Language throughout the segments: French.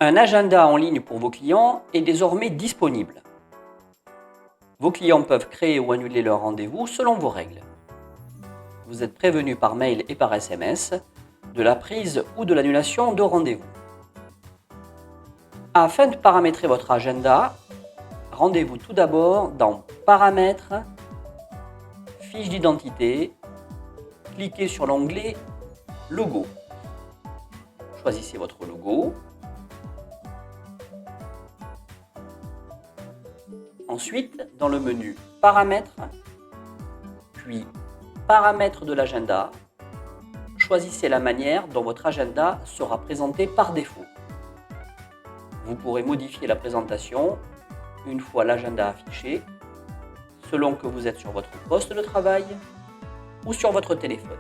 Un agenda en ligne pour vos clients est désormais disponible. Vos clients peuvent créer ou annuler leur rendez-vous selon vos règles. Vous êtes prévenu par mail et par SMS de la prise ou de l'annulation de rendez-vous. Afin de paramétrer votre agenda, rendez-vous tout d'abord dans Paramètres, Fiche d'identité, cliquez sur l'onglet Logo. Choisissez votre logo. Ensuite, dans le menu Paramètres, puis Paramètres de l'agenda, choisissez la manière dont votre agenda sera présenté par défaut. Vous pourrez modifier la présentation une fois l'agenda affiché, selon que vous êtes sur votre poste de travail ou sur votre téléphone.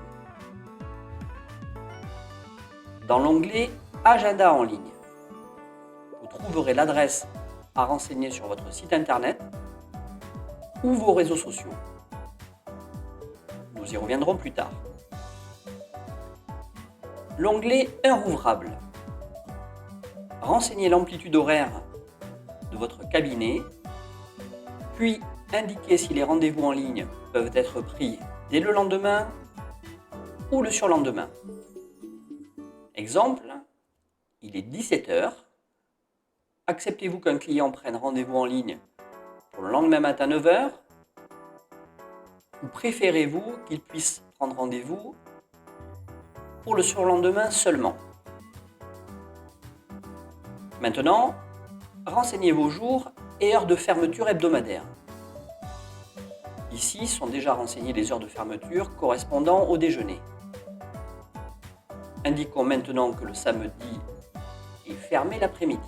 Dans l'onglet Agenda en ligne, vous trouverez l'adresse à renseigner sur votre site internet ou vos réseaux sociaux. Nous y reviendrons plus tard. L'onglet Heure ouvrable. Renseignez l'amplitude horaire de votre cabinet, puis indiquez si les rendez-vous en ligne peuvent être pris dès le lendemain ou le surlendemain. Exemple, il est 17h. Acceptez-vous qu'un client prenne rendez-vous en ligne pour le lendemain matin 9h? Ou préférez-vous qu'il puisse prendre rendez-vous pour le surlendemain seulement? Maintenant, renseignez vos jours et heures de fermeture hebdomadaire. Ici sont déjà renseignées les heures de fermeture correspondant au déjeuner. Indiquons maintenant que le samedi est fermé l'après-midi.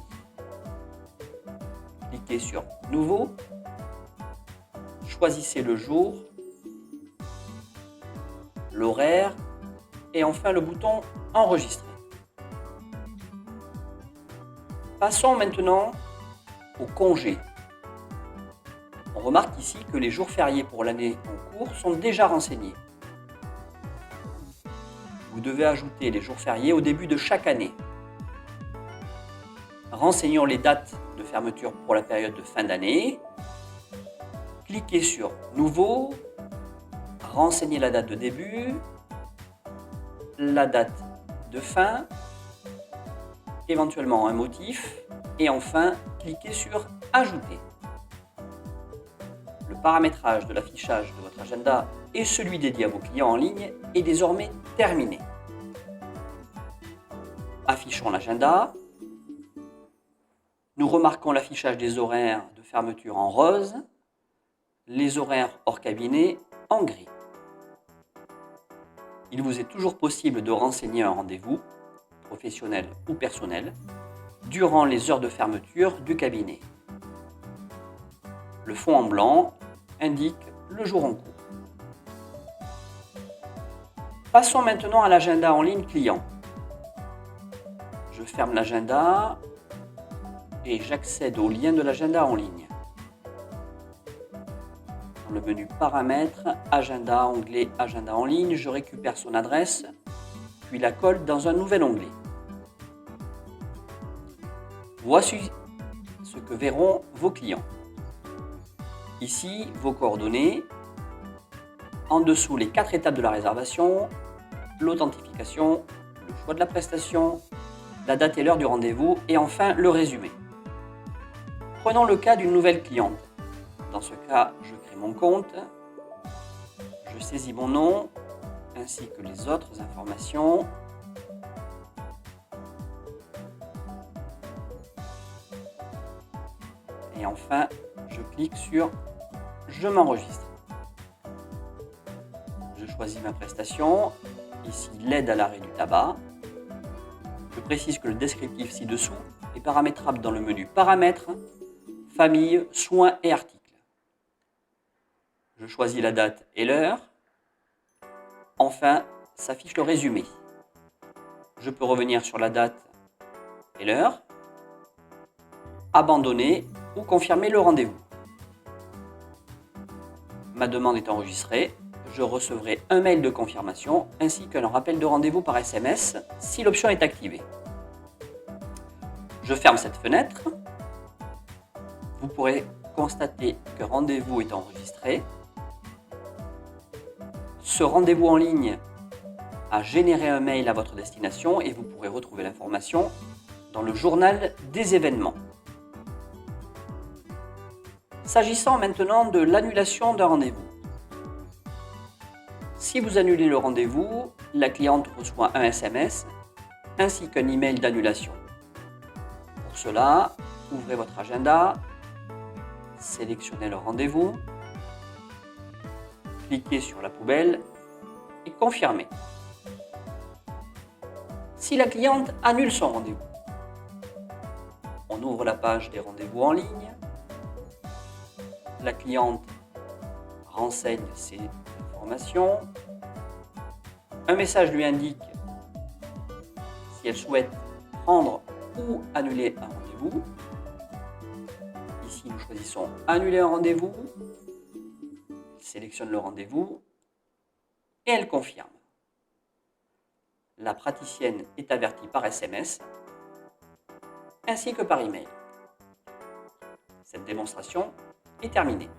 Cliquez sur Nouveau, choisissez le jour, l'horaire et enfin le bouton Enregistrer. Passons maintenant au congé. On remarque ici que les jours fériés pour l'année en cours sont déjà renseignés. Vous devez ajouter les jours fériés au début de chaque année. Renseignons les dates de fermeture pour la période de fin d'année. Cliquez sur Nouveau, renseignez la date de début, la date de fin, éventuellement un motif, et enfin cliquez sur Ajouter. Le paramétrage de l'affichage de votre agenda et celui dédié à vos clients en ligne est désormais terminé. Affichons l'agenda. Nous remarquons l'affichage des horaires de fermeture en rose, les horaires hors cabinet en gris. Il vous est toujours possible de renseigner un rendez-vous, professionnel ou personnel, durant les heures de fermeture du cabinet. Le fond en blanc indique le jour en cours. Passons maintenant à l'agenda en ligne client. Je ferme l'agenda et j'accède au lien de l'agenda en ligne. Dans le menu Paramètres, Agenda, onglet Agenda en ligne, je récupère son adresse, puis la colle dans un nouvel onglet. Voici ce que verront vos clients. Ici, vos coordonnées. En dessous, les 4 étapes de la réservation, l'authentification, le choix de la prestation, la date et l'heure du rendez-vous et enfin le résumé. Prenons le cas d'une nouvelle cliente. Dans ce cas, je crée mon compte, je saisis mon nom ainsi que les autres informations. Et enfin, je clique sur Je m'enregistre. Je choisis ma prestation, ici l'aide à l'arrêt du tabac. Je précise que le descriptif ci-dessous est paramétrable dans le menu Paramètres, Famille, Soins et Articles. Je choisis la date et l'heure. Enfin, s'affiche le résumé. Je peux revenir sur la date et l'heure, abandonner ou confirmer le rendez-vous. Ma demande est enregistrée. Je recevrai un mail de confirmation ainsi qu'un rappel de rendez-vous par SMS si l'option est activée. Je Je ferme cette fenêtre. Vous pourrez constater que rendez-vous est enregistré. Ce rendez-vous en ligne a généré un mail à votre destination et vous pourrez retrouver l'information dans le journal des événements. S'agissant maintenant de l'annulation d'un rendez-vous. Si vous annulez le rendez-vous, la cliente reçoit un SMS ainsi qu'un email d'annulation. Pour cela, ouvrez votre agenda, sélectionnez le rendez-vous, cliquez sur la poubelle et confirmez. Si la cliente annule son rendez-vous, on ouvre la page des rendez-vous en ligne, la cliente renseigne ses informations, un message lui indique si elle souhaite prendre ou annuler un rendez-vous. Ici, nous choisissons annuler un rendez-vous, elle sélectionne le rendez-vous et elle confirme. La praticienne est avertie par SMS ainsi que par email. Cette démonstration est terminée.